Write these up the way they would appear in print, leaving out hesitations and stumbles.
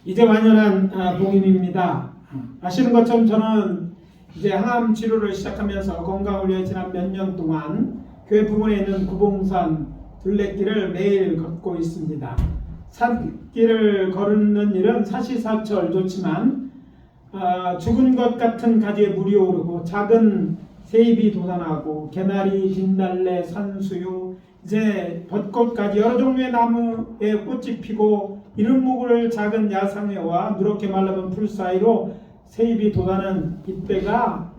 이제 완연한 복임입니다. 아시는 것처럼 저는 이제 항암 치료를 시작하면서 건강을 위해 지난 몇 년 동안 교회 부근에 있는 구봉산 둘레길을 매일 걷고 있습니다. 산길을 걷는 일은 사시사철 좋지만 죽은 것 같은 가지에 물이 오르고 작은 새잎이 돋아나고 개나리, 진달래, 산수유, 이제 벚꽃까지 여러 종류의 나무에 꽃이 피고 이른 목을 작은 야상회와 누렇게 말라본 풀 사이로 새잎이 돋아나는 이때가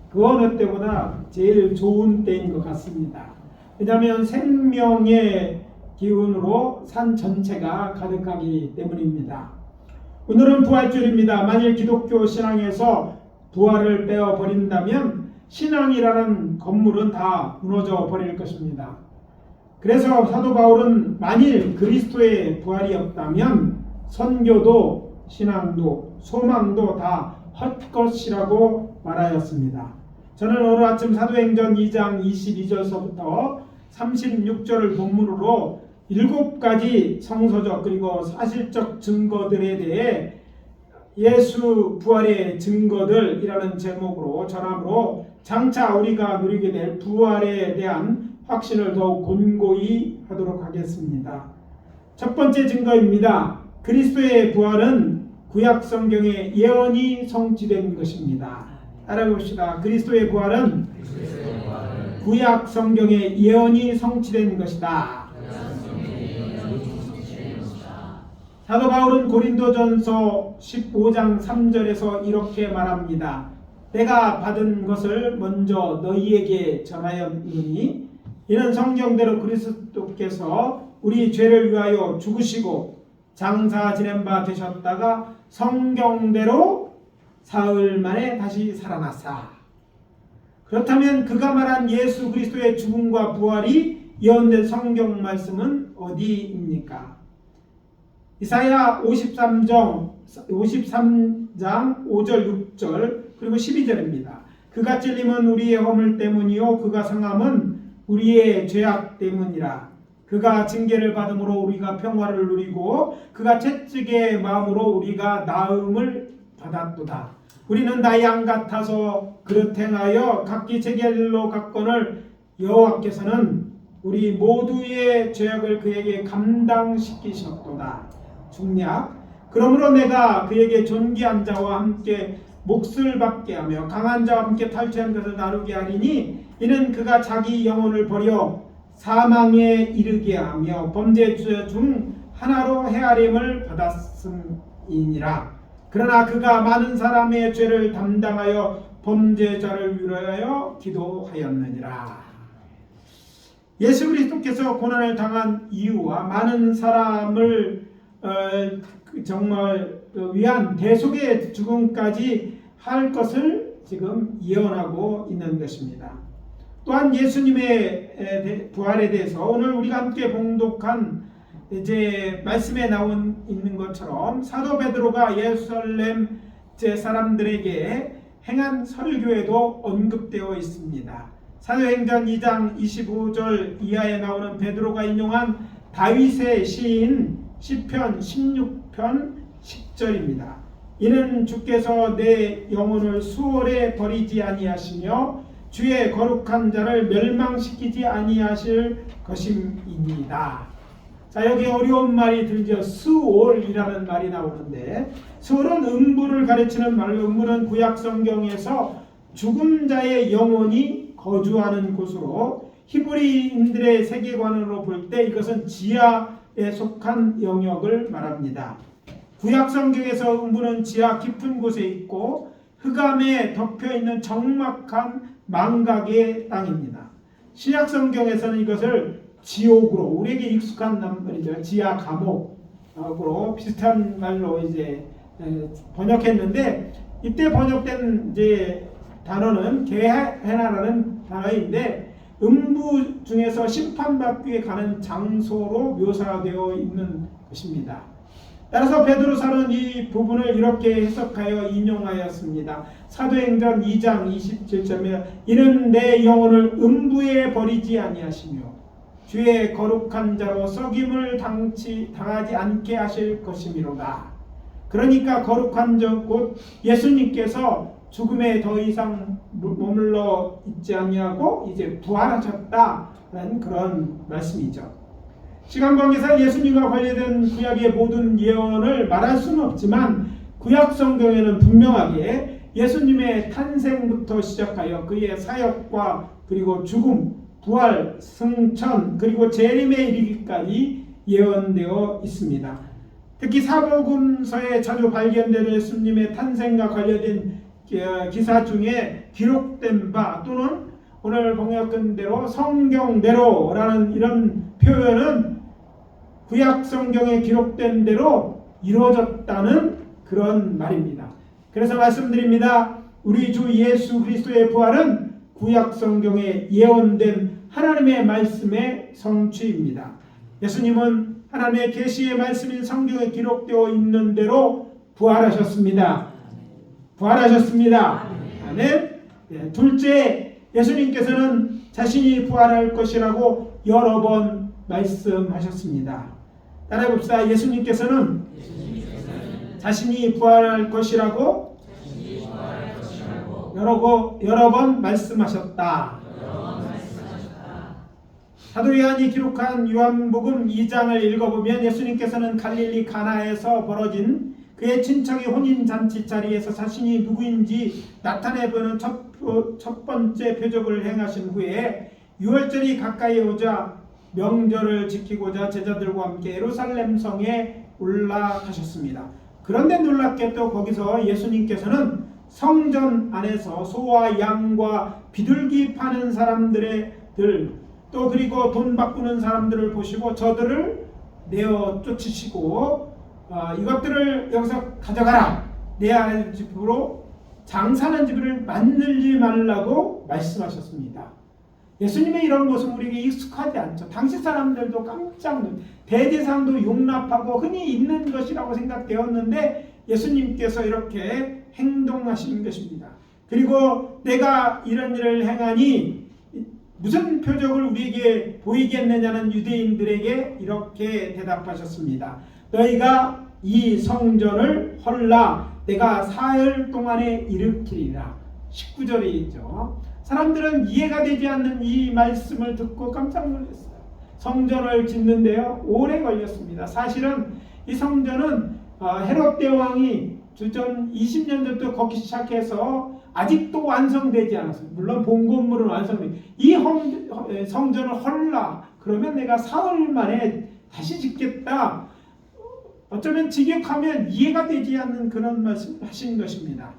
그 어느 때보다 제일 좋은 때인 것 같습니다. 왜냐하면 생명의 기운으로 산 전체가 가득하기 때문입니다. 오늘은 부활주일입니다. 만일 기독교 신앙에서 부활을 빼어버린다면 신앙이라는 건물은 다 무너져 버릴 것입니다. 그래서 사도 바울은 만일 그리스도의 부활이 없다면 선교도 신앙도 소망도 다 헛것이라고 말하였습니다. 저는 오늘 아침 사도행전 2장 22절서부터 36절을 본문으로 7가지 성서적 그리고 사실적 증거들에 대해 예수 부활의 증거들이라는 제목으로 전함으로 장차 우리가 누리게 될 부활에 대한 확신을 더욱 곤고히 하도록 하겠습니다. 첫 번째 증거입니다. 그리스도의 부활은 구약 성경의 예언이 성취된 것입니다. 따라해봅시다. 그리스도의 부활은 구약 성경의 예언이 성취된 것이다. 사도 바울은 고린도전서 15장 3절에서 이렇게 말합니다. 내가 받은 것을 먼저 너희에게 전하였느니 이는 성경대로 그리스도께서 우리 죄를 위하여 죽으시고 장사 지낸 바 되셨다가 성경대로 사흘 만에 다시 살아나사. 그렇다면 그가 말한 예수 그리스도의 죽음과 부활이 예언된 성경 말씀은 어디입니까? 이사야 53장 5절 6절 그리고 12절입니다. 그가 찔림은 우리의 허물 때문이요 그가 상함은 우리의 죄악 때문이라. 그가 징계를 받음으로 우리가 평화를 누리고 그가 채찍의 마음으로 우리가 나음을 받았도다. 우리는 다 양 같아서 그릇 행하여 각기 자기 길로 갔거늘 여호와께서는 우리 모두의 죄악을 그에게 감당시키셨도다. 중략. 그러므로 내가 그에게 존귀한 자와 함께 몫을 받게 하며 강한 자와 함께 탈취한 것을 나누게 하리니 이는 그가 자기 영혼을 버려 사망에 이르게 하며 범죄자 중 하나로 헤아림을 받았음이니라. 그러나 그가 많은 사람의 죄를 담당하여 범죄자를 위하여 기도하였느니라. 예수 그리스도께서 고난을 당한 이유와 많은 사람을 정말 위한 대속의 죽음까지 할 것을 지금 예언하고 있는 것입니다. 또한 예수님의 부활에 대해서 오늘 우리가 함께 봉독한 이제 말씀에 나온 있는 것처럼 사도 베드로가 예루살렘 사람들에게 행한 설교에도 언급되어 있습니다. 사도행전 2장 25절 이하에 나오는 베드로가 인용한 다윗의 시인 시편 16편 10절입니다. 이는 주께서 내 영혼을 수월에 버리지 아니하시며 주의 거룩한 자를 멸망시키지 아니하실 것임이니이다. 자, 여기 어려운 말이 들죠. 수월이라는 말이 나오는데 수월은 음부를 가르치는 말로 음부는 구약 성경에서 죽은 자의 영혼이 거주하는 곳으로 히브리인들의 세계관으로 볼 때 이것은 지하에 속한 영역을 말합니다. 구약 성경에서 음부는 지하 깊은 곳에 있고 흑암에 덮여있는 적막한 망각의 땅입니다. 신약 성경에서는 이것을 지옥으로, 우리에게 익숙한 말이죠. 지하 감옥으로 비슷한 말로 이제 번역했는데 이때 번역된 이제 단어는 게헤나라는 단어인데 음부 중에서 심판받기에 가는 장소로 묘사되어 있는 것입니다. 따라서 베드로사는 이 부분을 이렇게 해석하여 인용하였습니다. 사도행전 2장 27절에 이는 내 영혼을 음부에 버리지 아니하시며 주의 거룩한 자로 썩임을 당하지 않게 하실 것이미로다. 그러니까 거룩한 곧 예수님께서 죽음에 더 이상 머물러 있지 아니하고 이제 부활하셨다라는 그런 말씀이죠. 시간관계상 예수님과 관련된 구약의 모든 예언을 말할 수는 없지만 구약 성경에는 분명하게 예수님의 탄생부터 시작하여 그의 사역과 그리고 죽음, 부활, 승천 그리고 재림에 이르기까지 예언되어 있습니다. 특히 사복음서에 자주 발견되는 예수님의 탄생과 관련된 기사 중에 기록된 바 또는 오늘 번역한 대로 성경대로라는 이런 표현은 구약 성경에 기록된 대로 이루어졌다는 그런 말입니다. 그래서 말씀드립니다. 우리 주 예수 그리스도의 부활은 구약 성경에 예언된 하나님의 말씀의 성취입니다. 예수님은 하나님의 계시의 말씀인 성경에 기록되어 있는 대로 부활하셨습니다. 부활하셨습니다. 아멘. 네, 둘째, 예수님께서는 자신이 부활할 것이라고 여러 번 말씀하셨습니다. 따라해 봅시다. 예수님께서는 자신이 부활할 것이라고 여러 번 말씀하셨다. 사도 요한이 기록한 요한복음 2장을 읽어보면 예수님께서는 갈릴리 가나에서 벌어진 그의 친척의 혼인잔치 자리에서 자신이 누구인지 나타내보는 첫 번째 표적을 행하신 후에 유월절이 가까이 오자 명절을 지키고자 제자들과 함께 예루살렘 성에 올라가셨습니다. 그런데 놀랍게도 거기서 예수님께서는 성전 안에서 소와 양과 비둘기 파는 사람들을 또 그리고 돈 바꾸는 사람들을 보시고 저들을 내어 쫓으시고 이것들을 여기서 가져가라. 내 아내 집으로 장사하는 집을 만들지 말라고 말씀하셨습니다. 예수님의 이런 모습 우리에게 익숙하지 않죠. 당시 사람들도 깜짝 놀랐어요. 대제사장도 용납하고 흔히 있는 것이라고 생각되었는데 예수님께서 이렇게 행동하신 것입니다. 그리고 내가 이런 일을 행하니 무슨 표적을 우리에게 보이겠느냐는 유대인들에게 이렇게 대답하셨습니다. 너희가 이 성전을 헐라 내가 사흘 동안에 일으키리라. 19절이죠. 사람들은 이해가 되지 않는 이 말씀을 듣고 깜짝 놀랐어요. 성전을 짓는데요 오래 걸렸습니다. 사실은 이 성전은 헤롯 대왕이 주전 20년 전부터 걷기 시작해서 아직도 완성되지 않았어요. 물론 본 건물은 완성돼. 이 성전을 헐라 그러면 내가 사흘 만에 다시 짓겠다. 어쩌면 직역하면 이해가 되지 않는 그런 말씀을 하신 것입니다.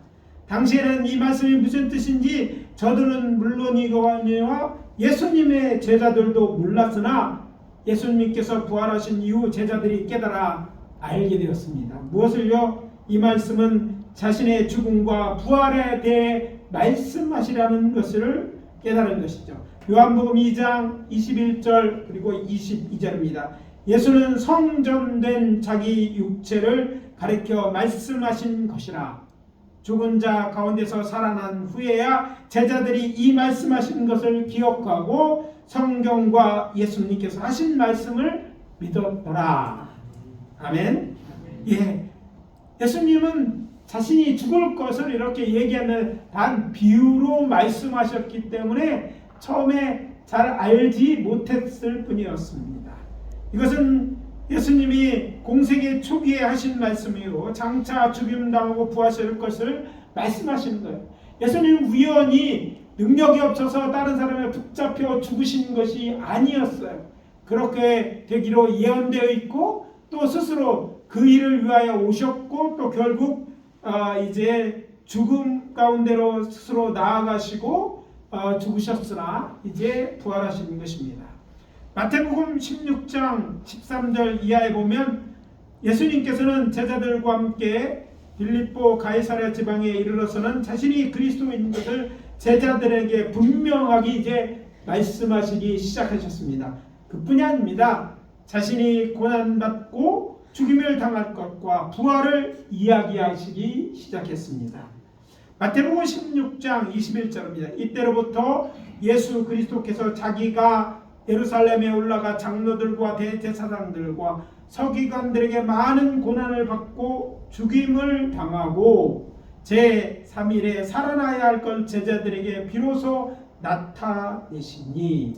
당시에는 이 말씀이 무슨 뜻인지 저들은 물론이거니와 예수님의 제자들도 몰랐으나 예수님께서 부활하신 이후 제자들이 깨달아 알게 되었습니다. 무엇을요? 이 말씀은 자신의 죽음과 부활에 대해 말씀하시라는 것을 깨달은 것이죠. 요한복음 2장 21절 그리고 22절입니다. 예수는 성전된 자기 육체를 가리켜 말씀하신 것이라. 죽은 자 가운데서 살아난 후에야 제자들이 이 말씀하신 것을 기억하고 성경과 예수님께서 하신 말씀을 믿었더라. 아멘. 예, 예수님은 자신이 죽을 것을 이렇게 얘기하는 단 비유로 말씀하셨기 때문에 처음에 잘 알지 못했을 뿐이었습니다. 이것은 예수님이 공생의 초기에 하신 말씀이고 장차 죽임당하고 부활하실 것을 말씀하시는 거예요. 예수님은 우연히 능력이 없어서 다른 사람에 붙잡혀 죽으신 것이 아니었어요. 그렇게 되기로 예언되어 있고 또 스스로 그 일을 위하여 오셨고 또 결국 이제 죽음 가운데로 스스로 나아가시고 죽으셨으나 이제 부활하신 것입니다. 마태복음 16장 13절 이하에 보면 예수님께서는 제자들과 함께 빌립보 가이사랴 지방에 이르러서는 자신이 그리스도인 것을 제자들에게 분명하게 이제 말씀하시기 시작하셨습니다. 그뿐이 아닙니다. 자신이 고난받고 죽임을 당할 것과 부활을 이야기하시기 시작했습니다. 마태복음 16장 21절입니다. 이때로부터 예수 그리스도께서 자기가 예루살렘에 올라가 장로들과 대제사장들과 서기관들에게 많은 고난을 받고 죽임을 당하고 제3일에 살아나야 할 것 제자들에게 비로소 나타내시니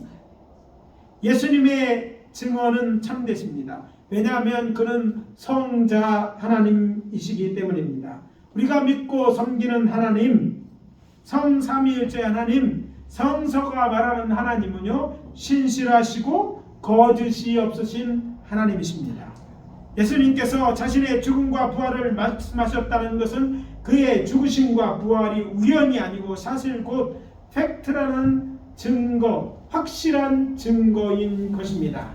예수님의 증언은 참되십니다. 왜냐하면 그는 성자 하나님이시기 때문입니다. 우리가 믿고 섬기는 하나님, 성삼위일체 하나님, 성서가 말하는 하나님은요 신실하시고 거짓이 없으신 하나님이십니다. 예수님께서 자신의 죽음과 부활을 말씀하셨다는 것은 그의 죽으심과 부활이 우연이 아니고 사실 곧 팩트라는 증거, 확실한 증거인 것입니다.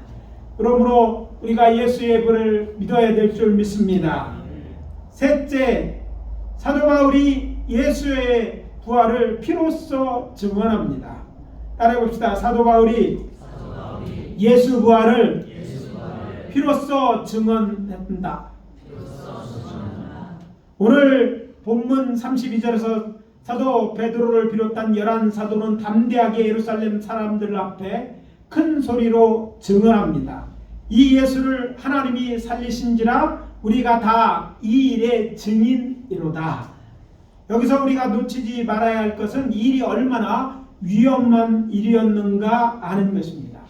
그러므로 우리가 예수의 부활을 믿어야 될 줄 믿습니다. 셋째, 사도 바울이 예수의 부활을 피로써 증언합니다. 따라해 봅시다. 사도 바울이 예수 부활을 피로써 증언한다. 오늘 본문 32절에서 사도 베드로를 비롯한 11사도는 담대하게 예루살렘 사람들 앞에 큰 소리로 증언합니다. 이 예수를 하나님이 살리신지라 우리가 다 이 일의 증인이로다. 여기서 우리가 놓치지 말아야 할 것은 이 일이 얼마나 위험한 일이었는가 아는 것입니다.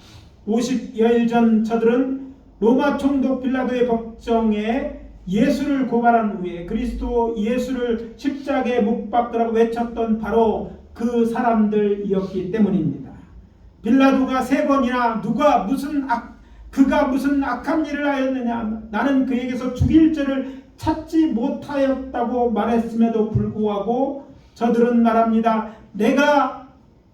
50여일 전 저들은 로마 총독 빌라도의 법정에 예수를 고발한 후에 그리스도 예수를 십자가에 못 박으라고 외쳤던 바로 그 사람들이었기 때문입니다. 빌라도가 3번이나 그가 무슨 악한 일을 하였느냐, 나는 그에게서 죽일 죄를 찾지 못하였다고 말했음에도 불구하고 저들은 말합니다. 내가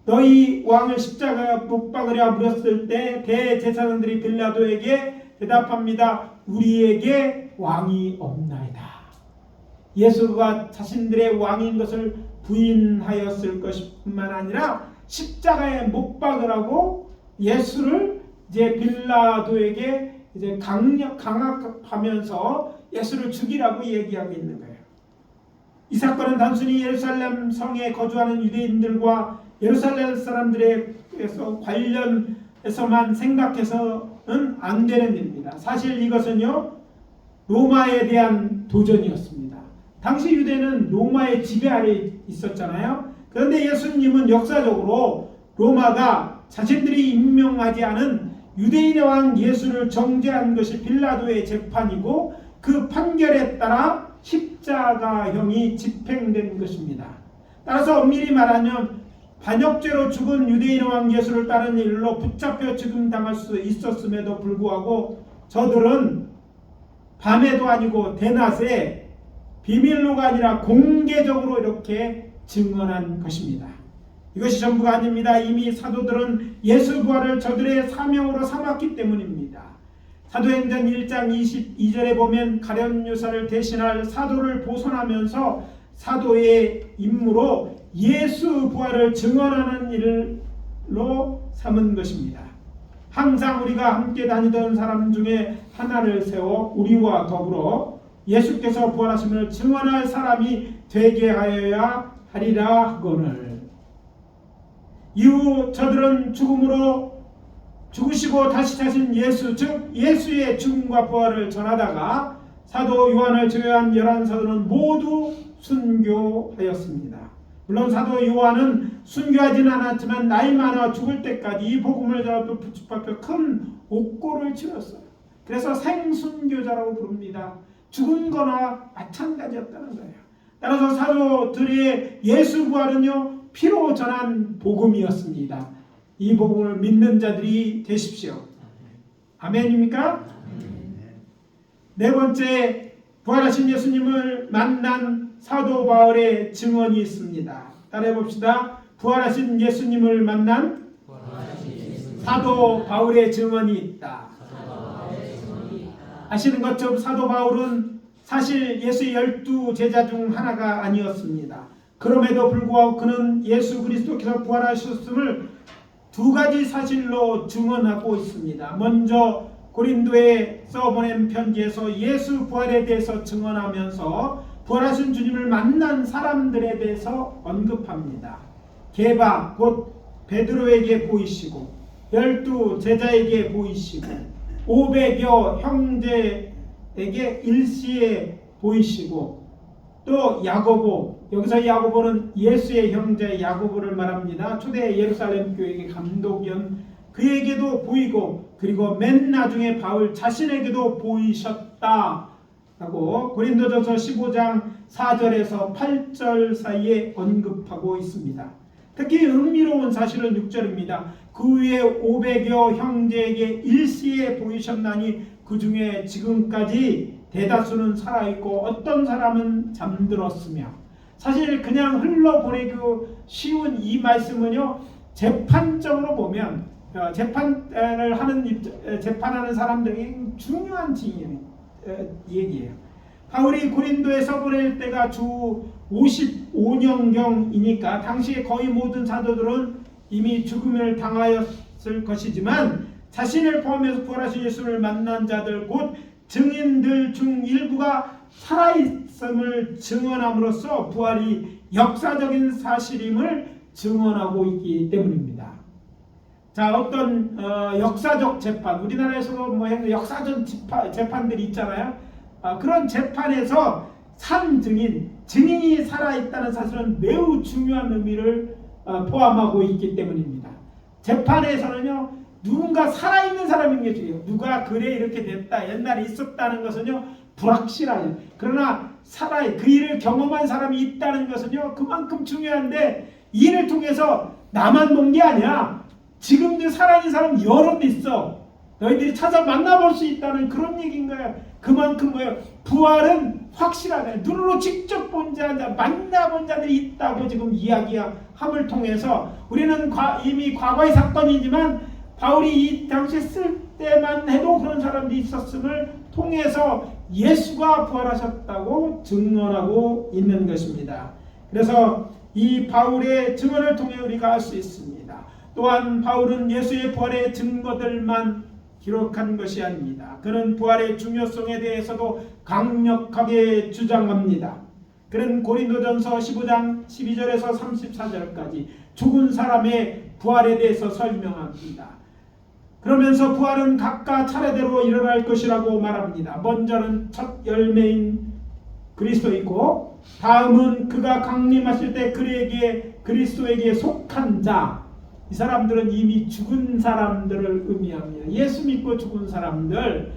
너희 왕을 십자가에 못 박으려 물었을 때 대제사장들이 빌라도에게 대답합니다. 우리에게 왕이 없나이다. 예수가 자신들의 왕인 것을 부인하였을 것뿐만 아니라 십자가에 못 박으라고 예수를 이제 빌라도에게 이제 강압하면서 예수를 죽이라고 얘기하고 있는 거예요. 이 사건은 단순히 예루살렘 성에 거주하는 유대인들과 예루살렘 사람들에서 관련해서만 생각해서는 안 되는 일입니다. 사실 이것은요 로마에 대한 도전이었습니다. 당시 유대는 로마의 지배 아래 있었잖아요. 그런데 예수님은 역사적으로 로마가 자신들이 임명하지 않은 유대인의 왕 예수를 정죄한 것이 빌라도의 재판이고 그 판결에 따라 십자가형이 집행된 것입니다. 따라서 엄밀히 말하면 반역죄로 죽은 유대인의 왕 예수를 따른 일로 붙잡혀 죽임당할 수 있었음에도 불구하고 저들은 밤에도 아니고 대낮에 비밀로가 아니라 공개적으로 이렇게 증언한 것입니다. 이것이 전부가 아닙니다. 이미 사도들은 예수 부활을 저들의 사명으로 삼았기 때문입니다. 사도행전 1장 22절에 보면 가룟 유사를 대신할 사도를 보선하면서 사도의 임무로 예수 부활을 증언하는 일로 삼은 것입니다. 항상 우리가 함께 다니던 사람 중에 하나를 세워 우리와 더불어 예수께서 부활하심을 증언할 사람이 되게 하여야 하리라 하거늘. 이후 저들은 죽으시고 다시 사신 예수, 즉 예수의 죽음과 부활을 전하다가 사도 요한을 제외한 11사도는 모두 순교하였습니다. 물론 사도 요한은 순교하지는 않았지만 나이 많아 죽을 때까지 이 복음을 전하며 붙잡혀 큰 옥고를 치렀어요. 그래서 생순교자라고 부릅니다. 죽은 거나 마찬가지였다는 거예요. 따라서 사도들의 예수 부활은요 피로 전한 복음이었습니다. 이 복음을 믿는 자들이 되십시오. 아멘입니까? 네 번째, 부활하신 예수님을 만난 사도 바울의 증언이 있습니다. 따라해 봅시다. 부활하신 예수님을 만난 사도 바울의 증언이 있다. 아시는 것처럼 사도 바울은 사실 예수의 12제자 중 하나가 아니었습니다. 그럼에도 불구하고 그는 예수 그리스도께서 부활하셨음을 2가지 사실로 증언하고 있습니다. 먼저 고린도에 써보낸 편지에서 예수 부활에 대해서 증언하면서 부활하신 주님을 만난 사람들에 대해서 언급합니다. 게바 곧 베드로에게 보이시고 12제자에게 보이시고 500여 형제에게 일시에 보이시고 또 야고보, 여기서 야고보는 예수의 형제 야고보를 말합니다. 초대 예루살렘 교회의 감독이었던 그에게도 보이고 그리고 맨 나중에 바울 자신에게도 보이셨다 라고 고린도전서 15장 4절에서 8절 사이에 언급하고 있습니다. 특히 흥미로운 사실은 6절입니다. 그 후에 500여 형제에게 일시에 보이셨나니 그 중에 지금까지 대다수는 살아있고 어떤 사람은 잠들었으며, 사실 그냥 흘러보내기 쉬운 이 말씀은요, 재판적으로 보면 재판을 하는 재판하는 사람들이 중요한 얘기예요. 바울이 고린도에서 보낼 때가 주 55년경이니까 당시에 거의 모든 사도들은 이미 죽음을 당하였을 것이지만 자신을 포함해서 부활하신 예수를 만난 자들 곧 증인들 중 일부가 살아있음을 증언함으로써 부활이 역사적인 사실임을 증언하고 있기 때문입니다. 자, 어떤 역사적 재판, 우리나라에서도 뭐 역사적 재판들이 있잖아요. 그런 재판에서 산 증인이 살아있다는 사실은 매우 중요한 의미를 포함하고 있기 때문입니다. 재판에서는요, 누군가 살아있는 사람인 게 중요해요. 누가 그래 이렇게 됐다, 옛날에 있었다는 것은요 불확실해요. 그러나 그 일을 경험한 사람이 있다는 것은요 그만큼 중요한데, 이 일을 통해서 나만 본 게 아니야. 지금도 살아있는 사람 여러 있어. 너희들이 찾아 만나볼 수 있다는 그런 얘기인 거예요. 그만큼 뭐예요? 부활은 확실하다. 눈으로 직접 본 자, 만나본 자들이 있다고 지금 이야기함을 통해서 우리는 이미 과거의 사건이지만 바울이 이 당시에 쓸 때만 해도 그런 사람들이 있었음을 통해서 예수가 부활하셨다고 증언하고 있는 것입니다. 그래서 이 바울의 증언을 통해 우리가 알 수 있습니다. 또한 바울은 예수의 부활의 증거들만 기록한 것이 아닙니다. 그는 부활의 중요성에 대해서도 강력하게 주장합니다. 그는 고린도전서 15장 12절에서 34절까지 죽은 사람의 부활에 대해서 설명합니다. 그러면서 부활은 각각 차례대로 일어날 것이라고 말합니다. 먼저는 첫 열매인 그리스도이고, 다음은 그가 강림하실 때 그리스도에게 속한 자, 이 사람들은 이미 죽은 사람들을 의미합니다. 예수 믿고 죽은 사람들,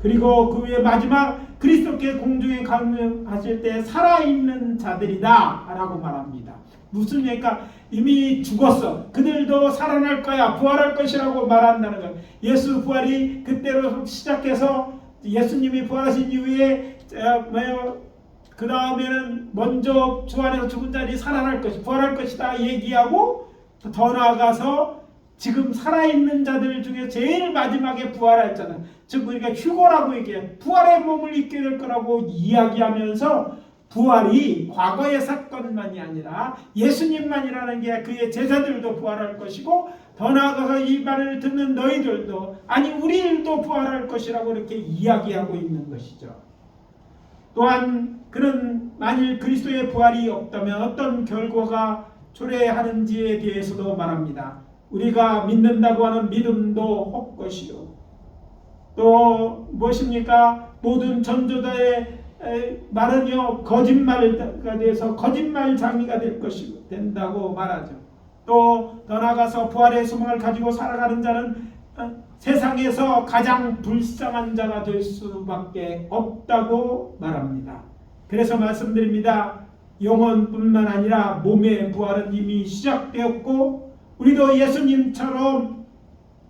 그리고 그 후에 마지막 그리스도께 공중에 강림하실 때 살아있는 자들이다 라고 말합니다. 무슨 얘기가 이미 죽었어. 그들도 살아날 거야. 부활할 것이라고 말한다는 거예요. 예수 부활이 그때로 시작해서 예수님이 부활하신 이후에 그 다음에는 먼저 주 안에서 죽은 자들이 살아날 것이 부활할 것이다 얘기하고, 더 나아가서 지금 살아있는 자들 중에 제일 마지막에 부활했잖아요. 즉 우리가 휴거라고 얘기해요. 부활의 몸을 입게 될 거라고 이야기하면서 부활이 과거의 사건만이 아니라 예수님만이라는 게 그의 제자들도 부활할 것이고, 더 나아가서 이 말을 듣는 너희들도, 아니 우리들도 부활할 것이라고 이렇게 이야기하고 있는 것이죠. 또한 그는 만일 그리스도의 부활이 없다면 어떤 결과가 초래하는지에 대해서도 말합니다. 우리가 믿는다고 하는 믿음도 헛것이요, 또 무엇입니까? 모든 전도자의 말은요 거짓말가 돼서 거짓말장이가 될 것이 된다고 말하죠. 또 더 나아가서 부활의 소망을 가지고 살아가는 자는 세상에서 가장 불쌍한 자가 될 수밖에 없다고 말합니다. 그래서 말씀드립니다. 영혼뿐만 아니라 몸의 부활은 이미 시작되었고, 우리도 예수님처럼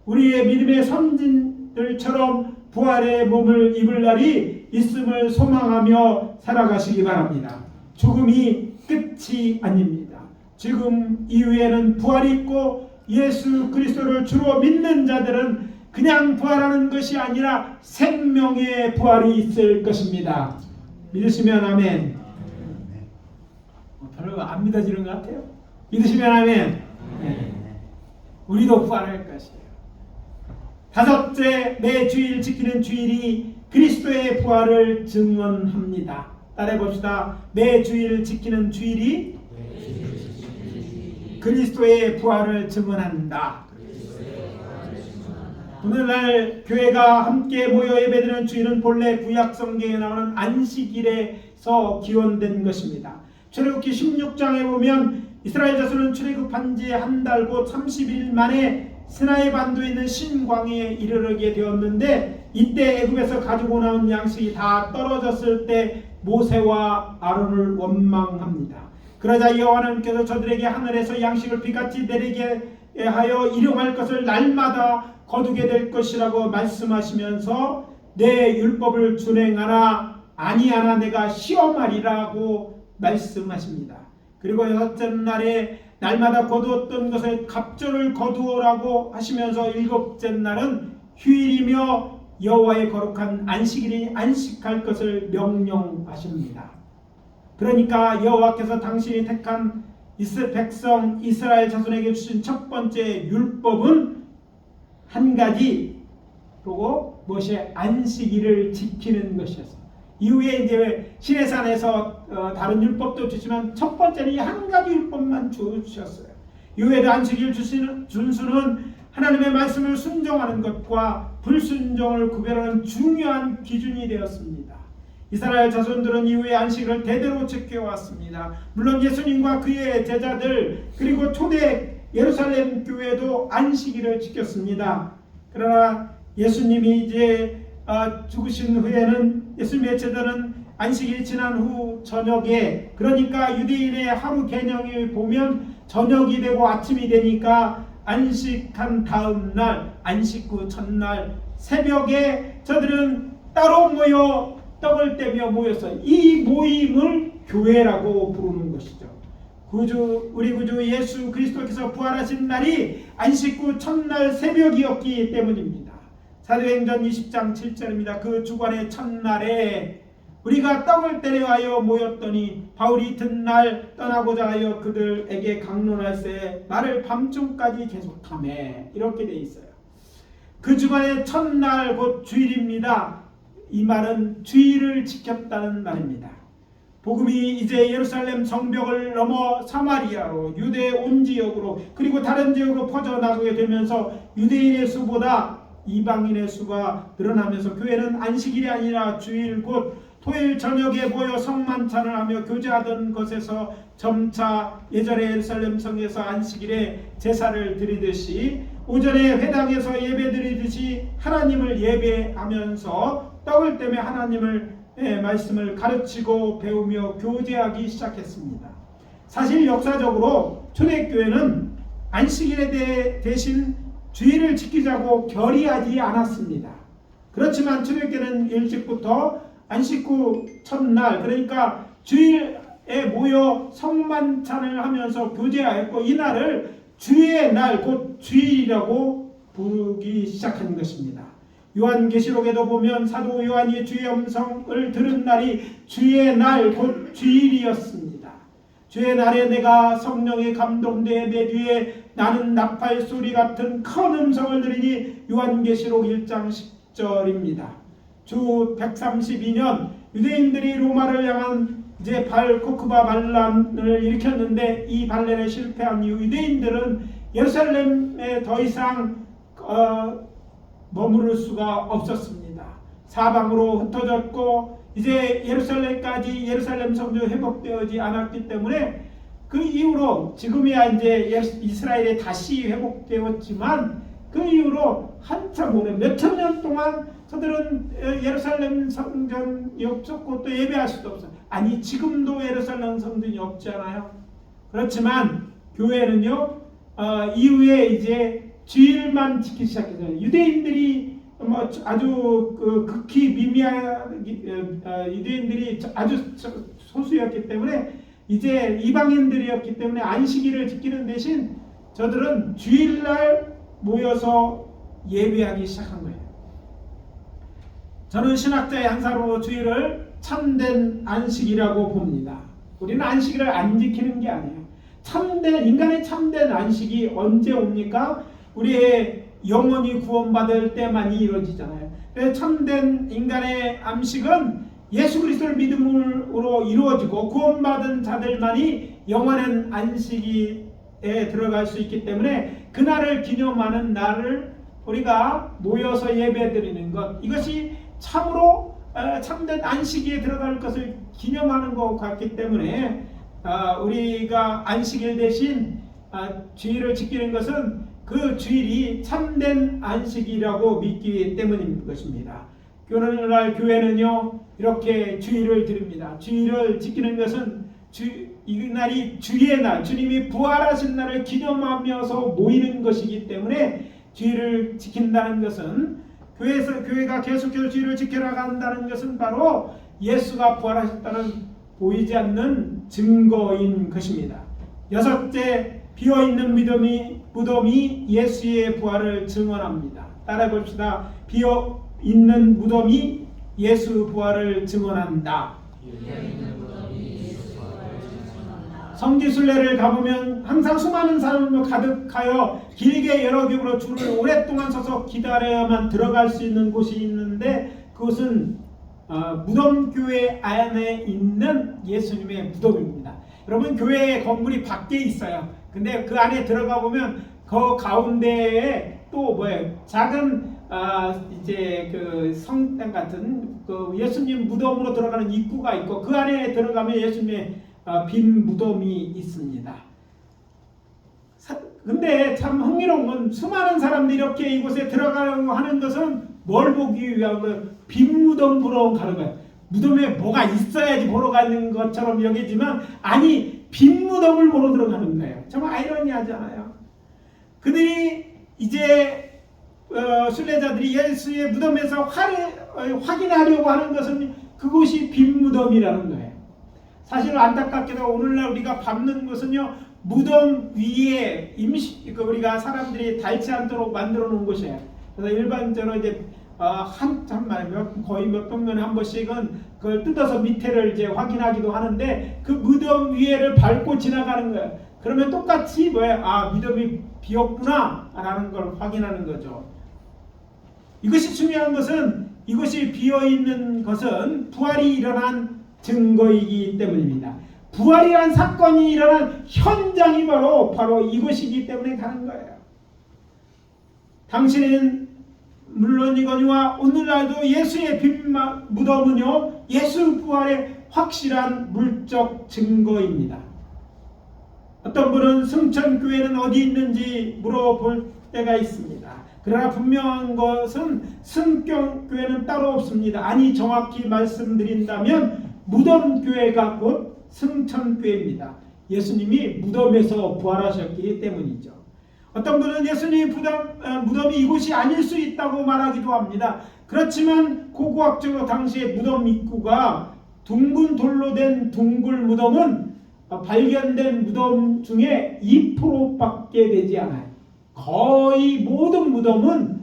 우리의 믿음의 선진들처럼 부활의 몸을 입을 날이 있음을 소망하며 살아가시기 바랍니다. 죽음이 끝이 아닙니다. 지금 이후에는 부활이 있고, 예수 그리스도를 주로 믿는 자들은 그냥 부활하는 것이 아니라 생명의 부활이 있을 것입니다. 믿으시면 아멘. 별로 안 믿어지는 것 같아요. 믿으시면 아멘. 우리도 부활할 것이에요. 다섯째, 매 주일 지키는 주일이 그리스도의 부활을 증언합니다. 따라해 봅시다. 매 주일 지키는 주일이 그리스도의 부활을 증언한다. 오늘날 교회가 함께 모여 예배드리는 주일은 본래 구약 성경에 나오는 안식일에서 기원된 것입니다. 출애굽기 16장에 보면 이스라엘 자손은 출애굽한 지 한 달 곧 30일 만에 시나이 반도에 있는 신광야에 이르르게 되었는데, 이때 애굽에서 가지고 나온 양식이 다 떨어졌을 때 모세와 아론을 원망합니다. 그러자 여호와께서 저들에게 하늘에서 양식을 비같이 내리게 하여 일용할 것을 날마다 거두게 될 것이라고 말씀하시면서 내 율법을 준행하나 아니하나 내가 시험하리라고 말씀하십니다. 그리고 여섯째 날에 날마다 거두었던 것을 갑절을 거두어라고 하시면서 일곱째 날은 휴일이며 여호와의 거룩한 안식일이 안식할 것을 명령하십니다. 그러니까 여호와께서 당신이 택한 백성 이스라엘 자손에게 주신 첫 번째 율법은 한 가지, 그리고 무엇이 안식일을 지키는 것이었어요. 이후에 이제 시내산에서 다른 율법도 주시면 첫 번째는 이 한 가지 율법만 주셨어요. 이후에도 안식일 준수는 하나님의 말씀을 순종하는 것과 불순종을 구별하는 중요한 기준이 되었습니다. 이스라엘 자손들은 이후에 안식일을 대대로 지켜왔습니다. 물론 예수님과 그의 제자들 그리고 초대 예루살렘 교회도 안식일을 지켰습니다. 그러나 예수님이 이제 죽으신 후에는 예수님의 제자는 안식일이 지난 후 저녁에, 그러니까 유대인의 하루 개념을 보면 저녁이 되고 아침이 되니까 안식한 다음 날, 안식 후 첫날 새벽에 저들은 따로 모여 떡을 떼며 모여서 이 모임을 교회라고 부르는 것이죠. 우리 구주 예수 그리스도께서 부활하신 날이 안식 후 첫날 새벽이었기 때문입니다. 사도행전 20장 7절입니다. 그 주간의 첫날에 우리가 떡을 떼려 하여 모였더니 바울이 이튿날 떠나고자 하여 그들에게 강론할새 말을 밤중까지 계속하며, 이렇게 돼 있어요. 그 주간의 첫날 곧 주일입니다. 이 말은 주일을 지켰다는 말입니다. 복음이 이제 예루살렘 성벽을 넘어 사마리아로, 유대 온 지역으로, 그리고 다른 지역으로 퍼져나가게 되면서 유대인의 수보다 이방인의 수가 늘어나면서 교회는 안식일이 아니라 주일 곧 토요일 저녁에 모여 성만찬을 하며 교제하던 것에서 점차 예전의 예루살렘 성에서 안식일에 제사를 드리듯이 오전에 회당에서 예배드리듯이 하나님을 예배하면서 떡을 떼며 하나님을 말씀을 가르치고 배우며 교제하기 시작했습니다. 사실 역사적으로 초대교회는 안식일에 대신 주일을 지키자고 결의하지 않았습니다. 그렇지만 초대교회는 일찍부터 안식 후 첫날, 그러니까 주일에 모여 성만찬을 하면서 교제하였고, 이날을 주의 날 곧 주일이라고 부르기 시작한 것입니다. 요한계시록에도 보면 사도 요한이 주의 음성을 들은 날이 주의 날 곧 주일이었습니다. 주의 날에 내가 성령에 감동되어 내 뒤에 나는 나팔 소리 같은 큰 음성을 들으니 요한계시록 1장 10절입니다. 주 132년 유대인들이 로마를 향한 이제 발 코크바 반란을 일으켰는데, 이 반란에 실패한 이후 유대인들은 예루살렘에 더 이상 머무를 수가 없었습니다. 사방으로 흩어졌고 이제 예루살렘 성도 회복되지 않았기 때문에 그 이후로 지금이야 이제 이스라엘에 다시 회복되었지만 그 이후로 한참 오래 몇천 년 동안 저들은 예루살렘 성전이 없었고 또 예배할 수도 없어요. 아니 지금도 예루살렘 성전이 없잖아요. 그렇지만 교회는요 이후에 이제 주일만 지키기 시작했어요. 유대인들이 아주 극히 미미한 유대인들이 아주 소수였기 때문에 이제 이방인들이었기 때문에 안식일을 지키는 대신 저들은 주일날 모여서 예배하기 시작한 거예요. 저는 신학자의 한 사로 주일을 참된 안식이라고 봅니다. 우리는 안식일을 안 지키는 게 아니에요. 인간의 참된 안식이 언제 옵니까? 우리의 영혼이 구원받을 때만이 이루어지잖아요. 그래서 참된 인간의 안식은 예수 그리스도를 믿음으로 이루어지고 구원받은 자들만이 영원한 안식에 들어갈 수 있기 때문에 그날을 기념하는 날을 우리가 모여서 예배드리는 것, 이것이 참으로 참된 안식일에 들어갈 것을 기념하는 것 같기 때문에 우리가 안식일 대신 주일을 지키는 것은 그 주일이 참된 안식이라고 믿기 때문인 것입니다. 오늘날 교회는요 이렇게 주일을 드립니다. 주일을 지키는 것은 이날이 주의 날, 주님이 부활하신 날을 기념하면서 모이는 것이기 때문에 주일을 지킨다는 것은 교회가 계속해서 주일을 지켜나간다는 것은 바로 예수가 부활하셨다는 보이지 않는 증거인 것입니다. 여섯째, 비어있는 무덤이 예수의 부활을 증언합니다. 따라해 봅시다. 비어있는 무덤이 예수 부활을 증언한다. 성지순례를 가보면 항상 수많은 사람으로 가득하여 길게 여러 겹으로 줄을 오랫동안 서서 기다려야만 들어갈 수 있는 곳이 있는데 그것은 무덤교회 안에 있는 예수님의 무덤입니다. 여러분, 교회 건물이 밖에 있어요. 근데 그 안에 들어가 보면 그 가운데에 또 작은 이제 그 성당 같은 그 예수님 무덤으로 들어가는 입구가 있고 그 안에 들어가면 예수님의 빈 무덤이 있습니다. 근데 참 흥미로운 건 수많은 사람들이 이렇게 이곳에 들어가려고 하는 것은 뭘 보기 위한 거예요? 빈 무덤 보러 가는 거예요. 무덤에 뭐가 있어야지 보러 가는 것처럼 여기지만 아니, 빈 무덤을 보러 들어가는 거예요. 정말 아이러니하잖아요. 그들이 이제 순례자들이 예수의 무덤에서 확인하려고 하는 것은 그곳이 빈 무덤이라는 거예요. 사실 안타깝게도 오늘날 우리가 밟는 것은요 무덤 위에 우리가 사람들이 닳지 않도록 만들어 놓은 곳이에요. 그래서 일반적으로 이제 한참 말이면 거의 몇 평년에 한 번씩은 그걸 뜯어서 밑에를 이제 확인하기도 하는데 그 무덤 위에를 밟고 지나가는 거예요. 그러면 똑같이 무덤이 비었구나 라는 걸 확인하는 거죠. 이것이 중요한 것은 이것이 비어있는 것은 부활이 일어난 증거이기 때문입니다. 부활이란 사건이 일어난 현장이 바로 이것이기 때문에 가는 거예요. 당신은 물론이거니와 오늘날도 예수의 빈 무덤은요 예수 부활의 확실한 물적 증거입니다. 어떤 분은 승천교회는 어디 있는지 물어볼 때가 있습니다. 그러나 분명한 것은 승천교회는 따로 없습니다. 아니, 정확히 말씀드린다면 무덤교회가 곧 승천교회입니다. 예수님이 무덤에서 부활하셨기 때문이죠. 어떤 분은 예수님의 무덤이 이곳이 아닐 수 있다고 말하기도 합니다. 그렇지만 고고학적으로 당시의 무덤 입구가 둥근 돌로 된 둥글 무덤은 발견된 무덤 중에 2%밖에 되지 않아요. 거의 모든 무덤은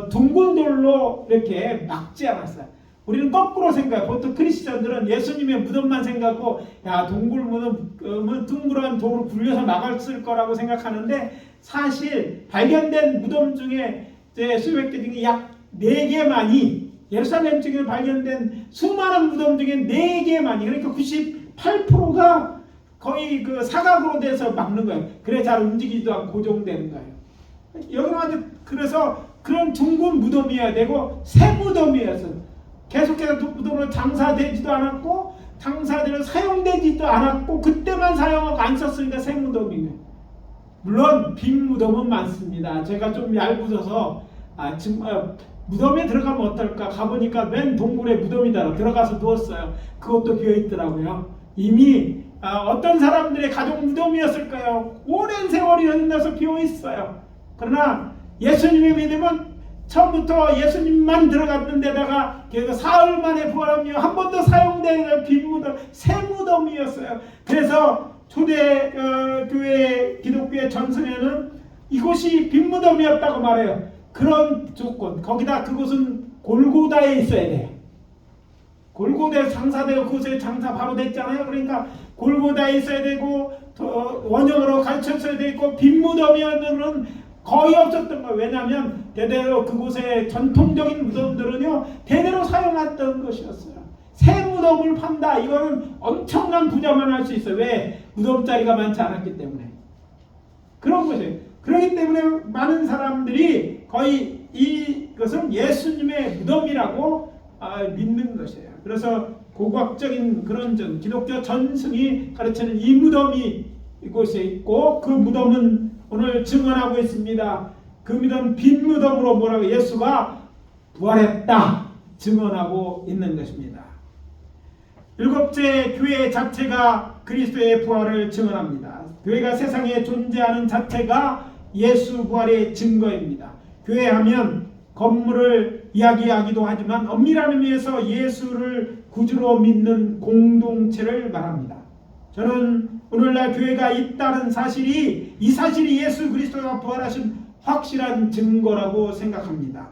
둥근 돌로 이렇게 막지 않았어요. 우리는 거꾸로 생각해요. 보통 크리스천들은 예수님의 무덤만 생각하고 동굴 무덤은 둥그런 돌을 굴려서 막았을 거라고 생각하는데 사실 발견된 무덤 중에 수백 개 중에 약 4개만이 예루살렘 쪽에 발견된 수많은 무덤 중에 4개만이 그러니까 98%가 거의 그 사각으로 돼서 막는 거예요. 그래 잘 움직이지도 않고 고정되는 거예요. 여기는 그래서 그런 둥근 무덤이어야 되고 새 무덤이어서 계속해서 무덤으로 장사되지도 않았고 장사대로 사용되지도 않았고 그때만 사용하고 안 썼으니까 새 무덤이에요. 물론 빈 무덤은 많습니다. 제가 좀 얄궂어서 무덤에 들어가면 어떨까 가보니까 맨 동굴에 무덤이다 들어가서 누웠어요. 그것도 비어있더라고요. 이미 어떤 사람들의 가족 무덤이었을까요? 오랜 세월이 흘러서 비어있어요. 그러나 예수님의 믿음은 처음부터 예수님만 들어갔는 데다가 사흘 만에 부활하며 한 번도 사용된 빈 무덤, 새 무덤이었어요. 그래서 초대 교회 기독교의 전승에는 이곳이 빈 무덤이었다고 말해요. 그런 조건, 거기다 그곳은 골고다에 있어야 돼요. 골고다에 장사되고 그곳에 장사 바로 됐잖아요. 그러니까 골고다에 있어야 되고 원형으로 가르쳤어야 되고 빈 무덤이었는 거의 없었던 거예요. 왜냐하면 대대로 그곳의 전통적인 무덤들은요 대대로 사용했던 것이었어요. 새 무덤을 판다, 이거는 엄청난 부자만 할 수 있어요. 왜? 무덤자리가 많지 않았기 때문에. 그런 것이에요. 그렇기 때문에 많은 사람들이 거의 이것은 예수님의 무덤이라고 믿는 것이에요. 그래서 고고학적인 그런 기독교 전승이 가르치는 이 무덤이 이곳에 있고, 그 무덤은 오늘 증언하고 있습니다. 그 무덤 빈 무덤으로 뭐라고 예수가 부활했다 증언하고 있는 것입니다. 일곱째, 교회 자체가 그리스도의 부활을 증언합니다. 교회가 세상에 존재하는 자체가 예수 부활의 증거입니다. 교회 하면 건물을 이야기하기도 하지만 엄밀한 의미에서 예수를 구주로 믿는 공동체를 말합니다. 저는 오늘날 교회가 있다는 사실이, 이 사실이 예수 그리스도가 부활하신 확실한 증거라고 생각합니다.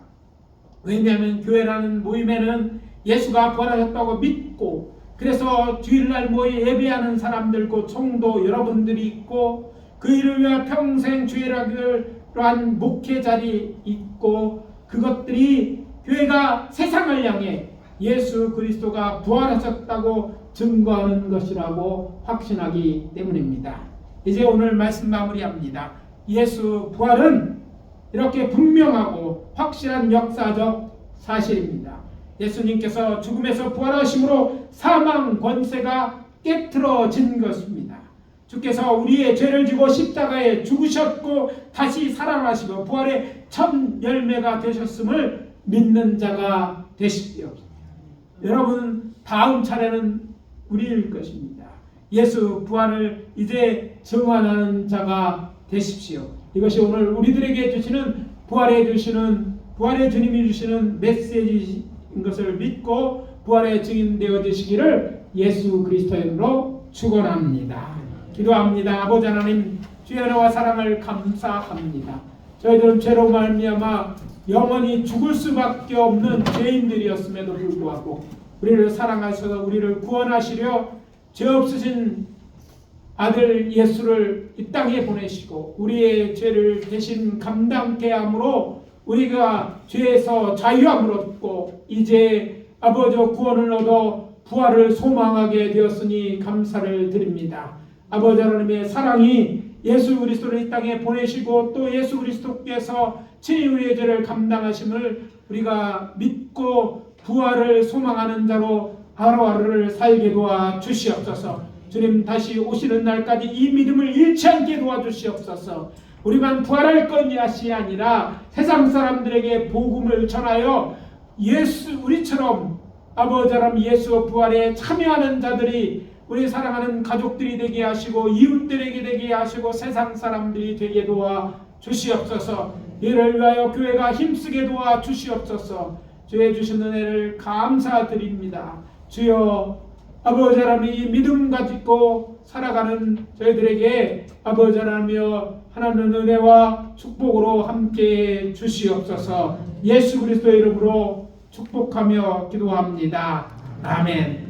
왜냐하면 교회라는 모임에는 예수가 부활하셨다고 믿고, 그래서 주일날 모여 예배하는 사람들고 성도 여러분들이 있고, 그 일을 위해 평생 주일학교를 한 목회자리 있고, 그것들이 교회가 세상을 향해 예수 그리스도가 부활하셨다고 증거하는 것이라고 확신하기 때문입니다. 이제 오늘 말씀 마무리합니다. 예수 부활은 이렇게 분명하고 확실한 역사적 사실입니다. 예수님께서 죽음에서 부활하심으로 사망 권세가 깨트러진 것입니다. 주께서 우리의 죄를 지고 십자가에 죽으셨고 다시 살아나시고 부활의 첫 열매가 되셨음을 믿는 자가 되십시오. 여러분, 다음 차례는 우리일 것입니다. 예수 부활을 이제 증언하는 자가 되십시오. 이것이 오늘 우리들에게 주시는 부활의 주님이 주시는 메시지인 것을 믿고 부활의 증인 되어지시기를 예수 그리스도의 이름으로 축원합니다. 기도합니다. 아버지 하나님, 주의 은혜와 사랑을 감사합니다. 저희들은 죄로 말미암아 영원히 죽을 수밖에 없는 죄인들이었음에도 불구하고 우리를 사랑하셔서 우리를 구원하시려 죄 없으신 아들 예수를 이 땅에 보내시고 우리의 죄를 대신 감당케 함으로 우리가 죄에서 자유함을 얻고 이제 아버지 구원을 얻어 부활을 소망하게 되었으니 감사를 드립니다. 아버지 하나님의 사랑이 예수 그리스도를 이 땅에 보내시고 또 예수 그리스도께서 친히 우리의 죄를 감당하심을 우리가 믿고 부활을 소망하는 자로 하루하루를 살게 도와 주시옵소서. 주님 다시 오시는 날까지 이 믿음을 잃지 않게 도와주시옵소서. 우리만 부활할 것이 아니라 세상 사람들에게 복음을 전하여 우리처럼 아버지 하나님 예수 부활에 참여하는 자들이 우리 사랑하는 가족들이 되게 하시고 이웃들에게 되게 하시고 세상 사람들이 되게 도와 주시옵소서. 이를 위하여 교회가 힘쓰게 도와 주시옵소서. 주의 주신 은혜를 감사드립니다. 주여, 아버지 하나님 이 믿음 가지고 살아가는 저희들에게 아버지 하나님이여 하나님의 은혜와 축복으로 함께 주시옵소서. 예수 그리스도의 이름으로 축복하며 기도합니다. 아멘.